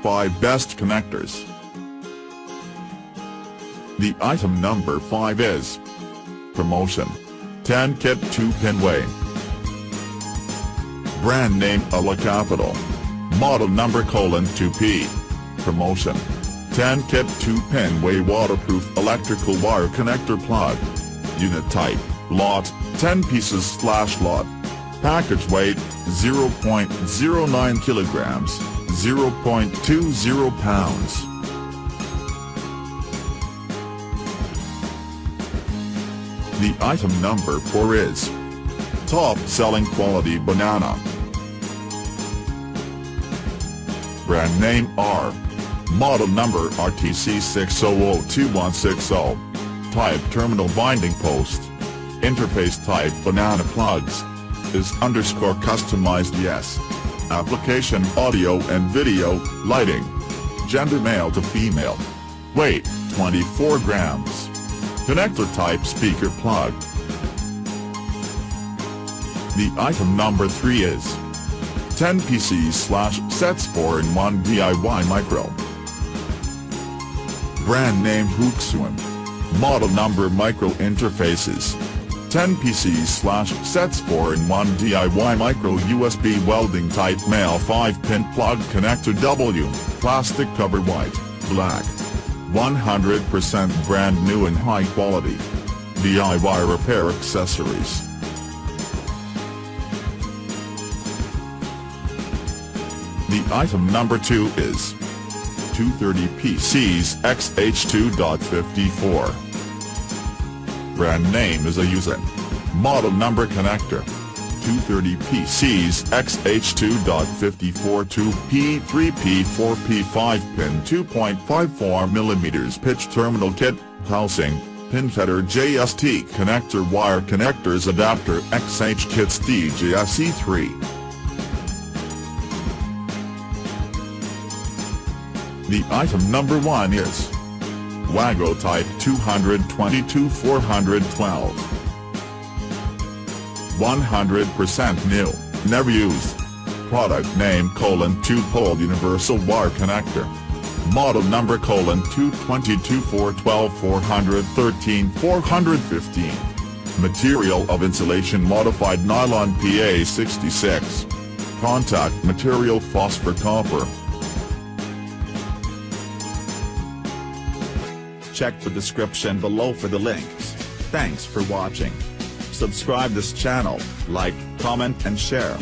5 best connectors. The item number 5 is Promotion 10 Kit 2-pin Way. Brand name Alla Capital. Model number: 2P. Promotion 10 Kit 2-pin Way waterproof electrical wire connector plug. Unit type: lot, 10 pieces / lot. Package weight: 0.09 kilograms, 0.20 pounds. The item number 4 is Top Selling Quality Banana. Brand name R. Model number RTC 6002160. Type: terminal binding post. Interface type: banana plugs. Is _ customized yes. Application: audio and video, lighting. Gender: male to female. Weight: 24 grams. Connector type: speaker plug. The item number 3 is 10 PCs/sets 4-in-1 DIY micro. Brand name Hooksuin. Model number Micro Interfaces. 10 PCs/sets 4-in-1 DIY micro USB welding type male 5-pin plug connector W, plastic cover white, black. 100% brand new and high quality. DIY repair accessories. The item number 2 is 230 PCs XH2.54. Brand name is Ayusen. Model number connector: 230 PCs XH2.54 2P3P4P 5-pin 2.54mm pitch terminal kit, housing, pin header JST connector wire connectors adapter XH kits DJSE3. The item number 1 is Wago type 222-412. 100% new, never used. Product name: 2-pole universal wire connector. Model number: 222-412-413-415. Material of insulation modified nylon PA66. Contact material: phosphor copper. Check the description below for the links. Thanks for watching. Subscribe this channel, like, comment and share.